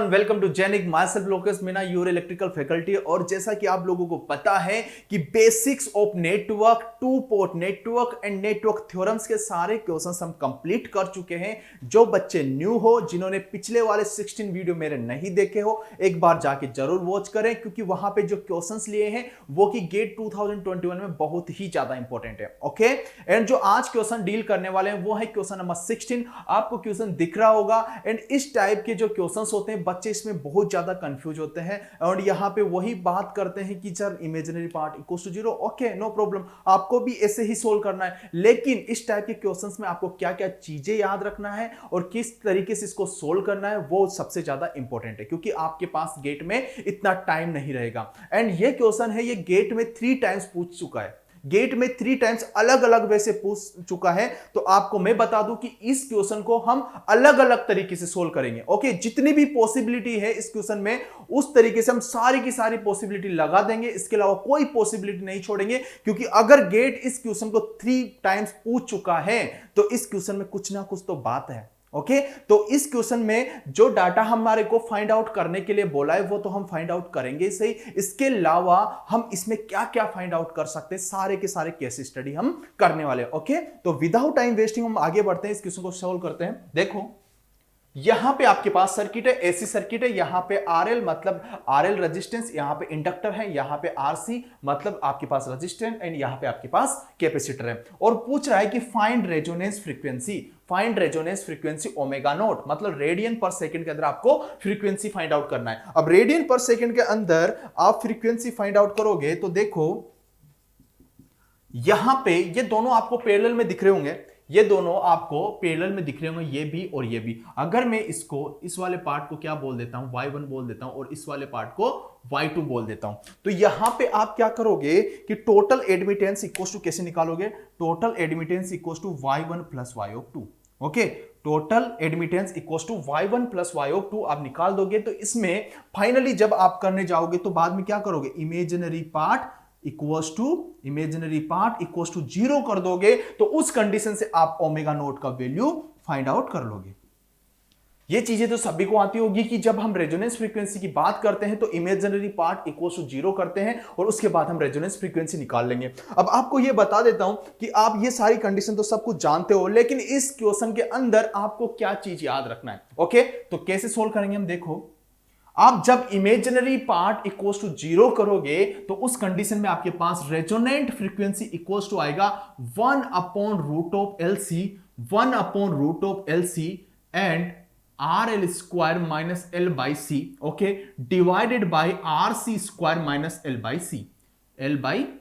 Everyone, welcome to जेनिक myself Lokesh Meena, your electrical faculty. और जैसा कि आप लोगों को पता है कि basics of network, two port network and network theorems के सारे क्वेश्चंस हम कंप्लीट कर चुके हैं। जो बच्चे न्यू हो, जिन्होंने पिछले वाले 16 वीडियो मेरे नहीं देखे हो, एक बार जाके जरूर वॉच करें, क्योंकि वहां पे जो क्वेश्चंस लिए हैं वो कि गेट 2021 में बहुत ही ज्यादा इंपॉर्टेंट है। ओके, एंड जो आज क्वेश्चन डील करने वाले हैं वो है क्वेश्चन नंबर 16। आपको क्वेश्चन दिख रहा होगा। एंड इस टाइप के जो क्वेश्चंस होते हैं, बच्चे इसमें बहुत ज्यादा कंफ्यूज होते हैं और यहां पे वही बात करते हैं कि sir imaginary part equals to 0। Okay, no problem, आपको भी ऐसे ही सोल्व करना है। लेकिन इस टाइप के क्वेश्चंस में आपको क्या क्या चीजें याद रखना है और किस तरीके से इसको सोल्व करना है, वो सबसे ज्यादा इंपॉर्टेंट है, क्योंकि आपके पास गेट में इतना टाइम नहीं रहेगा। एंड ये क्वेश्चन है, ये गेट में 3 टाइम्स पूछ चुका है, गेट में 3 टाइम्स अलग अलग वे से पूछ चुका है। तो आपको मैं बता दूं कि इस क्वेश्चन को हम अलग अलग तरीके से सोल्व करेंगे। ओके, जितनी भी पॉसिबिलिटी है इस क्वेश्चन में, उस तरीके से हम सारी की सारी पॉसिबिलिटी लगा देंगे। इसके अलावा कोई पॉसिबिलिटी नहीं छोड़ेंगे, क्योंकि अगर गेट इस क्वेश्चन को 3 टाइम्स पूछ चुका है तो इस क्वेश्चन में कुछ ना कुछ तो बात है। ओके, तो इस क्वेश्चन में जो डाटा हमारे को फाइंड आउट करने के लिए बोला है वो तो हम फाइंड आउट करेंगे सही। इसके अलावा हम इसमें क्या क्या फाइंड आउट कर सकते हैं, सारे के सारे केस स्टडी हम करने वाले हैं। ओके, तो विदाउट टाइम वेस्टिंग हम आगे बढ़ते हैं, इस क्वेश्चन को सॉल्व करते हैं। देखो, यहां पे आपके पास सर्किट है, एसी सर्किट है। यहां पे आरएल मतलब आरएल रेजिस्टेंस, यहां पे इंडक्टर है, यहां पे आरसी मतलब आपके पास रेजिस्टेंस, एंड यहां पे आपके पास कैपेसिटर है। और पूछ रहा है कि find resonance frequency, find resonance frequency omega naught, मतलब रेडियन पर सेकंड के अंदर आपको फ्रीक्वेंसी फाइंड आउट करना है। अब रेडियन पर सेकंड के अंदर आप फ्रीक्वेंसी फाइंड आउट करोगे तो देखो यहां पे ये दोनों आपको पैरेलल में दिख रहे होंगे, ये दोनों आपको पैरेलल में दिख रहे होंगे, ये भी और ये भी। अगर मैं इसको, इस वाले पार्ट को क्या बोल देता हूं, y1 बोल देता हूं, और इस वाले पार्ट को y2 बोल देता हूं, तो यहां पे आप क्या करोगे कि टोटल एडमिटेंस इक्वल्स टू कैसे निकालोगे, total admittance equals to y1 plus y2। Okay, total admittance equals to y1 plus y2 आप निकाल दोगे। तो इसमें फाइनली जब आप करने जाओगे तो बाद में क्या करोगे, इमेजिनरी पार्ट इक्वल्स टू 0 कर दोगे, तो उस कंडीशन से आप ओमेगा नोट का वैल्यू फाइंड आउट कर लोगे। ये चीजें तो सभी को आती होगी कि जब हम रेजोनेंस फ्रीक्वेंसी की बात करते हैं तो इमेजिनरी पार्ट इक्वल्स टू 0 करते हैं और उसके बाद हम रेजोनेंस फ्रीक्वेंसी निकाल लेंगे। अब आपको ये बता देता हूं कि आप ये सारी कंडीशन तो सब कुछ जानते हो, लेकिन इस क्वेश्चन के अंदर आपको क्या चीज याद रखना है। ओके, तो कैसे सोल्व करेंगे हम, देखो, आप जब इमेजिनरी पार्ट इक्वल्स टू 0 करोगे तो उस कंडीशन में आपके पास रेजोनेंट फ्रीक्वेंसी इक्वल्स टू आएगा 1 upon root of L C and R L square minus L by C, okay, divided by R C square minus L by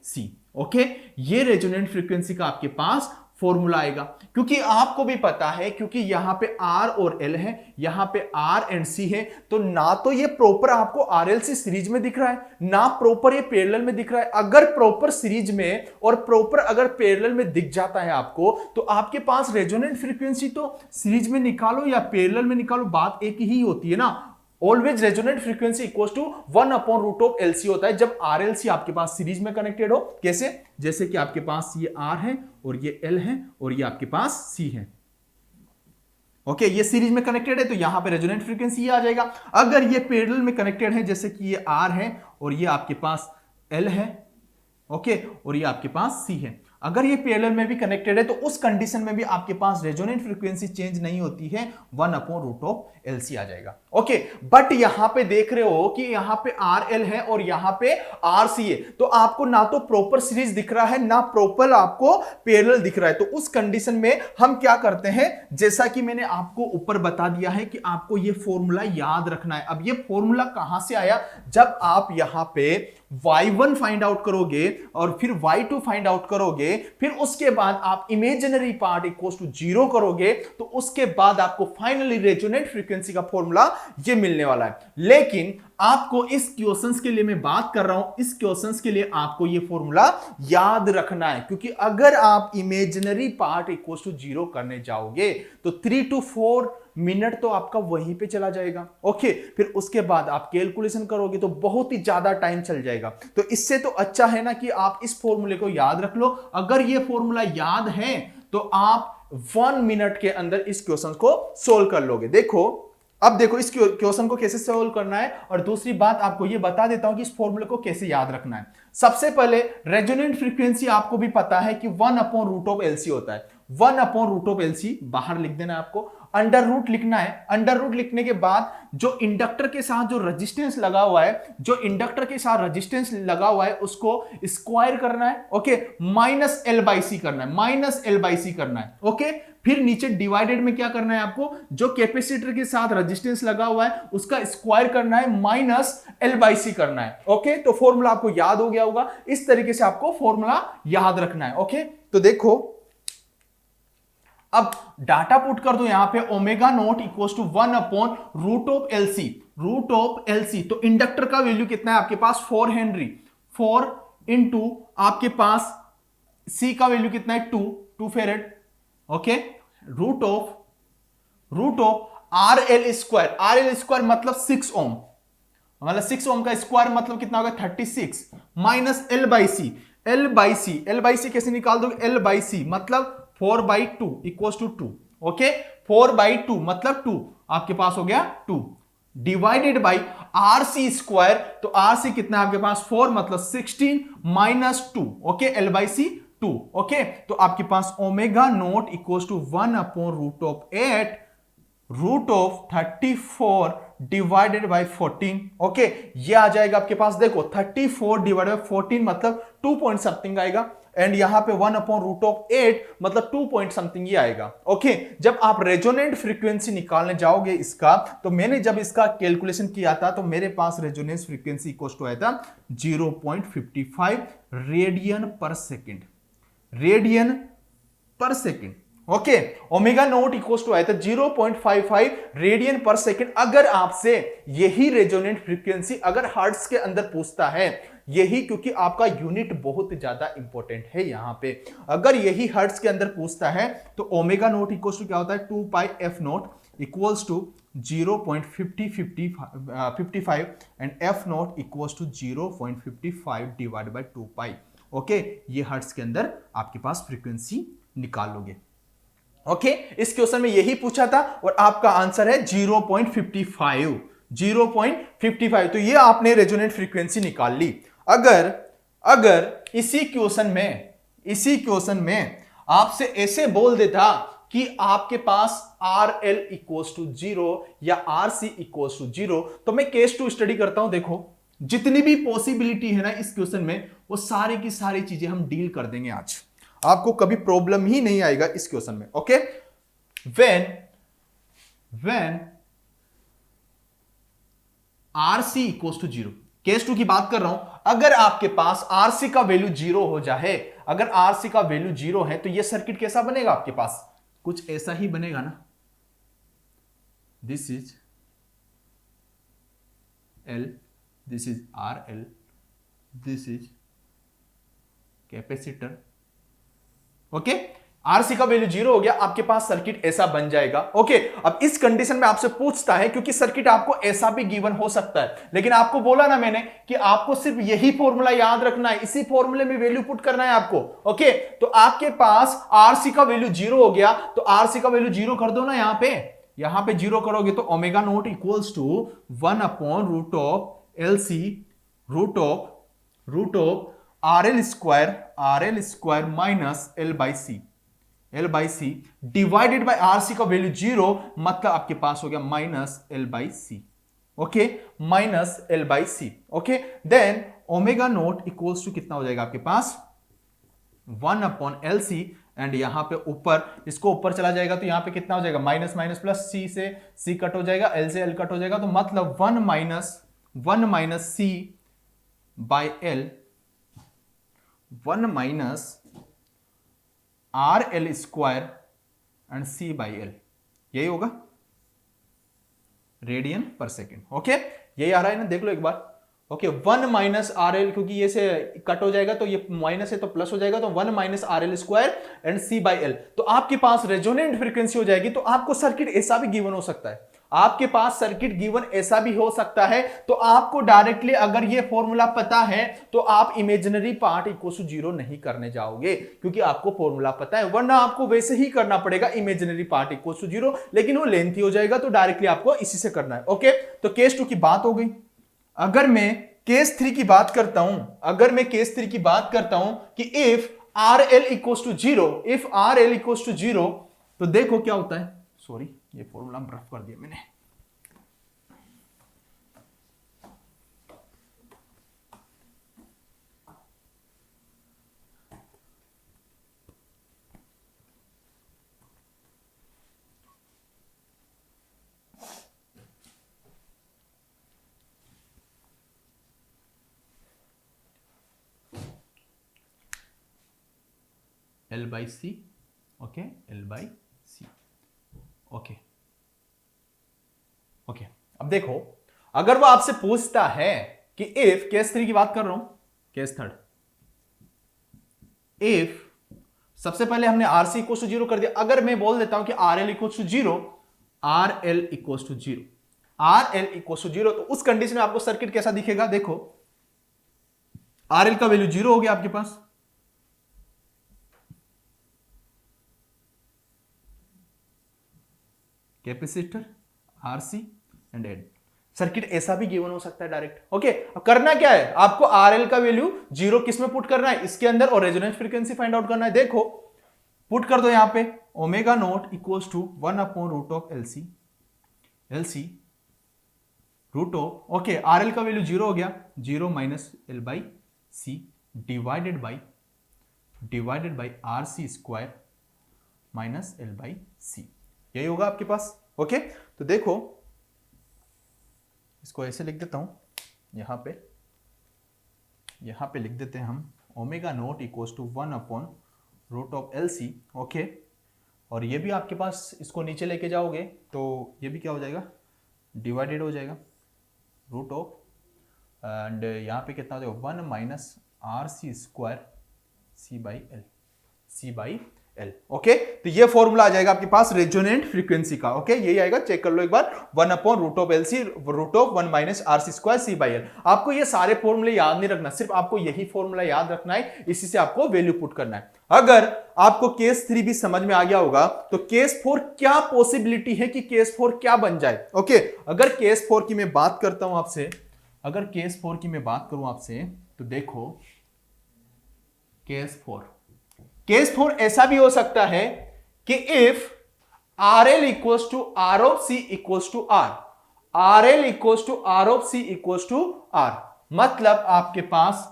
C. Okay, ये resonant frequency का आपके पास formula आएगा, क्योंकि आपको भी पता है, क्योंकि यहां पे R और L है, यहां पे R एंड C है, तो ना तो ये प्रॉपर आपको RLC सीरीज में दिख रहा है, ना प्रॉपर ये पैरेलल में दिख रहा है। अगर प्रॉपर सीरीज में और प्रॉपर अगर पैरेलल में दिख जाता है आपको, तो आपके पास रेजोनेंट फ्रीक्वेंसी तो सीरीज में निकालो या पैरेलल में निकालो, बात एक ही होती है ना। Always resonant frequency equals to 1 upon root of LC होता है जब आरएलसी आपके पास सीरीज में कनेक्टेड हो। कैसे, जैसे कि आपके पास ये आर है और ये एल है और ये आपके पास सी है। ओके, ये सीरीज में कनेक्टेड है तो यहां पे रेजोनेंट फ्रीक्वेंसी ये आ जाएगा। अगर ये पैरेलल में कनेक्टेड है, जैसे कि ये आर है और ये आपके पास एल है, ओके, और ये आपके पास सी है, अगर ये पैरेलल में भी कनेक्टेड है तो उस कंडीशन में भी आपके पास रेजोनेंट फ्रीक्वेंसी चेंज नहीं होती है, 1 अपॉन रूट ऑफ एलसी आ जाएगा। ओके, बट यहां पे देख रहे हो कि यहां पे आर एल है और यहां पे आर सी है, तो आपको ना तो प्रॉपर सीरीज दिख रहा है ना प्रॉपर आपको पैरेलल दिख रहा है। तो उस कंडीशन में हम क्या करते हैं, जैसा कि मैंने आपको ऊपर बता दिया है कि आपको ये फॉर्मूला याद रखना है। अब ये फॉर्मूला कहां से आया, जब आप यहां पे y1 फाइंड आउट करोगे और फिर y2 फाइंड आउट करोगे, फिर उसके बाद आप इमेजिनरी पार्ट इक्वल्स टू 0 करोगे, तो उसके बाद आपको फाइनली रेजोनेंट फ्रीक्वेंसी का फॉर्मूला ये मिलने वाला है। लेकिन आपको इस क्वेश्चंस के लिए मैं बात कर रहा हूं, इस क्वेश्चंस के लिए आपको ये फॉर्मूला याद रखना है, क्योंकि अगर आप इमेजिनरी पार्ट इक्वल्स टू 0 करने जाओगे तो 3 to 4 मिनट तो आपका वहीं पे चला जाएगा। ओके, फिर उसके बाद आप कैलकुलेशन करोगे तो बहुत ही ज्यादा टाइम चल जाएगा। तो इससे तो अच्छा है ना कि आप इस फॉर्मूले को याद रख लो। अगर ये फॉर्मूला याद है तो आप 1 मिनट के अंदर इस क्वेश्चन को सोल्व कर लोगे। देखो, अब देखो इस क्वेश्चन को कैसे सॉल्व करना है, और दूसरी बात आपको ये बता देता हूं कि इस फॉर्मूले को कैसे याद रखना है। सबसे पहले रेजोनेंट फ्रीक्वेंसी आपको भी पता है कि 1/√LC होता है। 1/√LC बाहर लिख देना है आपको, अंडर रूट लिखना है। अंडर रूट लिखने के बाद जो इंडक्टर के साथ जो रेजिस्टेंस लगा हुआ है, जो इंडक्टर के साथ रेजिस्टेंस लगा हुआ है उसको स्क्वायर करना है, ओके, -L/C करना है, -L/C करना है, ओके। फिर नीचे डिवाइडेड में क्या करना है आपको, जो कैपेसिटर के साथ रेजिस्टेंस लगा हुआ है उसका स्क्वायर करना है, -L/C करना है, ओके। तो फॉर्मूला आपको याद हो गया होगा, इस तरीके से आपको फॉर्मूला याद रखना है, ओके। तो देखो अब डाटा पुट कर दो यहां पे, ω0 इक्वल्स टू 1/√LC, √LC। तो इंडक्टर का वैल्यू कितना है आपके पास, 4 हेनरी, 4 इंटू आपके पास C का वैल्यू कितना है, 2 farad, okay. Root of RL square मतलब 6 ओम, मतलब 6 ओम का स्क्वायर मतलब कितना होगा, 36, माइनस L/C कैसे निकाल दोगे, L/C मतलब 4/2 इक्वल्स टू 2, ओके। 4/2 मतलब 2 आपके पास हो गया 2, डिवाइडेड बाई RC स्क्वायर, तो RC कितना है आपके पास, 4 मतलब 16 माइनस 2, ओके, L/C 2, ओके। तो आपके पास ω0 equals to 1/√8 √34 divided by 14, okay. ये आ जाएगा आपके पास, देखो 34 डिवाइडेड बाई 14 मतलब 2 पॉइंट समथिंग आएगा, एंड यहां पे 1/√8 मतलब 2 पॉइंट समथिंग ये आएगा, ओके। जब आप रेजोनेंट फ्रीक्वेंसी निकालने जाओगे इसका, तो मैंने जब इसका कैलकुलेशन किया था तो मेरे पास रेजोनेंस फ्रीक्वेंसी इक्वल टू आया था 0.55 रेडियन पर सेकेंड, ओके। ω0 इक्वल टू आया था 0.55 रेडियन पर सेकेंड। अगर आपसे यही रेजोनेंट फ्रीक्वेंसी अगर हर्ट्ज के अंदर पूछता है, यही, क्योंकि आपका यूनिट बहुत ज्यादा इंपॉर्टेंट है यहां पे, अगर यही हर्ट्ज के अंदर पूछता है तो ω0 इक्वल टू क्या होता है, 2πf0 equals to 0.55 and f0 equals to 0.55 divide by 2π, okay. ये हर्ट्ज के अंदर आपके पास फ्रीक्वेंसी निकाल लोगे, ओके। इस क्वेश्चन में यही पूछा था और आपका आंसर है 0.55। तो ये आपने रेजोनेंट फ्रीक्वेंसी निकाल ली। अगर इसी क्वेश्चन में आपसे ऐसे बोल देता कि आपके पास RL इक्वल्स टू 0 या RC इक्वल्स टू 0, तो मैं केस 2 स्टडी करता हूं। देखो जितनी भी पॉसिबिलिटी है ना इस क्वेश्चन में, वो सारी की सारी चीजें हम डील कर देंगे आज, आपको कभी प्रॉब्लम ही नहीं आएगा इस क्वेश्चन में, okay. When RC equals to 0, case 2 की बात कर रहा हूं। अगर आपके पास RC का वैल्यू 0 हो जाए, अगर RC का वैल्यू 0 है, तो यह सर्किट कैसा बनेगा आपके पास, कुछ ऐसा ही बनेगा ना, this is L, this is RL, this is capacitor, okay. RC का वैल्यू 0 हो गया, आपके पास सर्किट ऐसा बन जाएगा, ओके। अब इस कंडीशन में आपसे पूछता है, क्योंकि सर्किट आपको ऐसा भी गिवन हो सकता है, लेकिन आपको बोला ना मैंने कि आपको सिर्फ यही फॉर्मूला याद रखना है, इसी फॉर्मूले में वैल्यू पुट करना है आपको, ओके। तो आपके पास RC का वैल्यू 0 हो गया, तो RC का वैल्यू 0 कर दो ना, यहां पे 0 करोगे तो ω0 equals to 1/√LC RL square minus L/C divided by RC का वैल्यू 0 मतलब आपके पास हो गया -L/C, okay, -L/C, okay. Then ω0 equals to कितना हो जाएगा आपके पास 1/LC, एंड यहां पे ऊपर, इसको ऊपर चला जाएगा तो यहां पे कितना हो जाएगा, माइनस माइनस प्लस, C से C कट हो जाएगा, L से L कट हो जाएगा, तो मतलब 1 minus C by L, 1 minus RL square and C by L, यही होगा रेडियन पर सेकेंड, ओके। यही आ रहा है ना, देख लो एक बार, ओके। 1 माइनस RL, क्योंकि ये से कट हो जाएगा तो ये माइनस है तो प्लस हो जाएगा, तो 1 minus RL square and C by L, तो आपके पास रेजोनेंट फ्रीक्वेंसी हो जाएगी। तो आपको सर्किट ऐसा भी गिवन हो सकता है, आपके पास सर्किट गिवन ऐसा भी हो सकता है, तो आपको डायरेक्टली अगर ये फॉर्मूला पता है तो आप इमेजिनरी पार्ट इक्वल टू 0 नहीं करने जाओगे, क्योंकि आपको फॉर्मूला पता है, वरना आपको वैसे ही करना पड़ेगा इमेजिनरी पार्ट इक्वल टू 0, लेकिन वो लेंथी हो जाएगा, तो डायरेक्टली आपको इसी से करना है। ओके, तो केस 2 की बात हो गई। अगर मैं केस 3 की बात करता हूं, कि if R L equal to 0, तो देखो क्या होता है। सॉरी, ये फॉर्मूला रफ कर दिया मैंने। L by C, okay, L by C, okay. अब देखो, अगर वो आपसे पूछता है कि इफ, केस 3 की बात कर रहा हूं, केस 3, इफ सबसे पहले हमने RC इक्वल टू 0 कर दिया। अगर मैं बोल देता हूं कि RL equal to 0, RL equal to 0, तो उस कंडीशन में आपको सर्किट कैसा दिखेगा? देखो, RL का वैल्यू 0 हो गया आपके पास, capacitor, RC and L। Circuit ऐसा भी गिवन हो सकता है डायरेक्ट। ओके, अब करना क्या है, आपको RL का वैल्यू 0 किस में पुट करना है? इसके अंदर, और रेजोनेंस फ्रीक्वेंसी फाइंड आउट करना है। देखो, पुट कर दो यहां पे, omega not equals to 1 upon root of LC root of, okay, RL का वैल्यू 0 हो गया, 0 minus L by C divided by RC square minus L by C, यही होगा आपके पास। ओके, तो देखो, इसको ऐसे लिख देता हूं, यहां पे लिख देते हैं हम, omega not equals to 1 upon root of LC, okay, और ये भी आपके पास, इसको नीचे लेके जाओगे तो ये भी क्या हो जाएगा, डिवाइडेड हो जाएगा, रूट ऑफ, एंड यहाँ पे कितना हो जाएगा, 1 minus RC square C by L। Okay, तो ये फॉर्मूला आ जाएगा आपके पास रेजोनेंट फ्रीक्वेंसी का। ओके, यही आएगा, चेक कर लो एक बार, 1 upon root of LC root of 1 minus RC square C by L। आपको ये सारे फॉर्मूले याद नहीं रखना, सिर्फ आपको यही फॉर्मूला याद रखना है, इसी से आपको वैल्यू पुट करना है। अगर आपको केस 3 भी समझ में आ गया होगा, तो केस 4 क्या पॉसिबिलिटी है कि केस 4 क्या बन जाए। ओके, अगर केस 4 की मैं बात करता हूं आपसे, तो देखो, केस 4 ऐसा भी हो सकता है कि if RL equals to R of C equals to R, मतलब आपके पास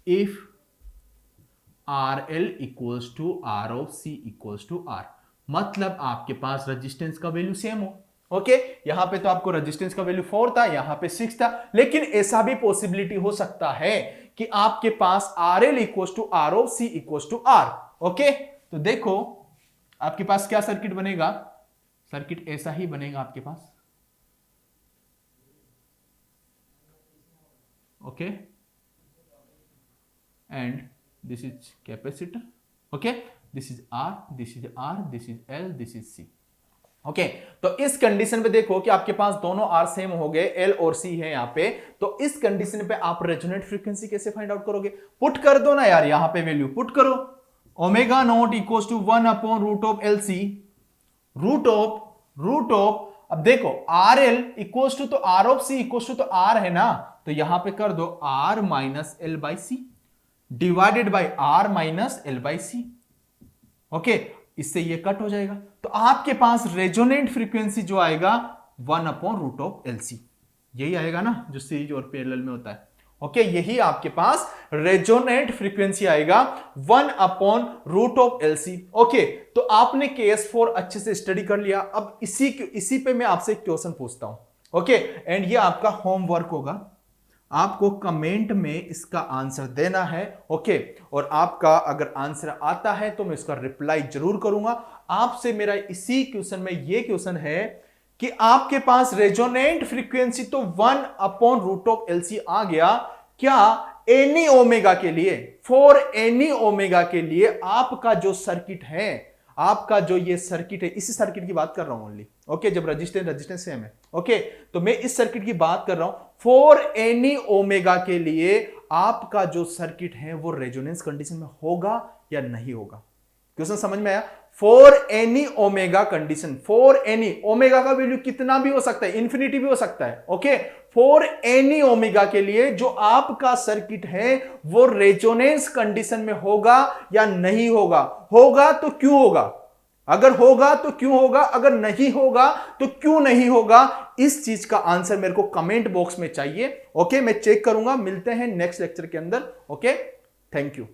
if RL equals to R of C equals to R, मतलब आपके पास रेजिस्टेंस का वैल्यू सेम हो। ओके, यहां पे तो आपको रेजिस्टेंस का वैल्यू 4 था, यहां पे 6 था, लेकिन ऐसा भी पॉसिबिलिटी हो सकता है कि आपके पास RL equals to R of C equals to R। Okay, तो देखो आपके पास क्या सर्किट बनेगा, सर्किट ऐसा ही बनेगा आपके पास। Okay, and this is capacitor, okay, this is R, this is R, this is L, this is C। Okay, तो इस कंडीशन पे देखो कि आपके पास दोनों R सेम हो गए, L और C है यहां पे, तो इस कंडीशन पे आप रेजोनेंट फ्रीक्वेंसी कैसे फाइंड आउट करोगे? पुट कर दो ना यार, यहां पे वैल्यू पुट करो, omega not equals to 1 upon root of LC root of, अब देखो RL इक्वल्स टू, तो R of C equals to तो R है ना, तो यहां पे कर दो R minus L by C divided by R minus L by C। Okay, इससे ये कट हो जाएगा, तो आपके पास रेजोनेंट फ्रीक्वेंसी जो आएगा 1 अपॉन रूट ऑफ LC, यही आएगा ना, जो सीरीज और पैरेलल में होता है। ओके, यही आपके पास रेजोनेंट फ्रीक्वेंसी आएगा 1 upon root of LC। Okay, तो आपने केस 4 अच्छे से स्टडी कर लिया। अब इसी पे मैं आपसे एक क्वेश्चन पूछता हूं। ओके, एंड ये आपका होमवर्क होगा, आपको कमेंट में इसका आंसर देना है। ओके, और आपका अगर आंसर आता है तो मैं इसका रिप्लाई जरूर करूंगा। आपसे मेरा इसी क्वेश्चन में ये क्वेश्चन है कि आपके पास रेजोनेंट फ्रीक्वेंसी तो 1 अपॉन रूट ऑफ LC आ गया, क्या एनी ओमेगा के लिए, फॉर एनी ओमेगा के लिए आपका जो सर्किट है, आपका जो ये सर्किट है, इसी सर्किट की बात कर रहा हूं ओनली, ओके, जब रेजिस्टेंस सेम है, ओके, तो मैं इस सर्किट की बात कर रहा हूं। फॉर एनी ओमेगा के लिए आपका जो सर्किट है वो रेजोनेंस कंडीशन में होगा या नहीं होगा? क्वेश्चन समझ में आया? For any omega condition, for any, omega का वैल्यू कितना भी हो सकता है, इंफिनिटी भी हो सकता है, ओके, फॉर एनी ओमेगा के लिए जो आपका सर्किट है वो रेजोनेंस कंडीशन में होगा या नहीं होगा? होगा तो क्यों होगा? अगर होगा तो क्यों होगा? अगर नहीं होगा तो क्यों नहीं होगा? इस चीज का आंसर मेरे को कमेंट बॉक्स में चाहिए, ओके, मैं चेक करूंगा। मिलते हैं नेक्स्ट लेक्चर के अंदर, ओके, थैंक यू।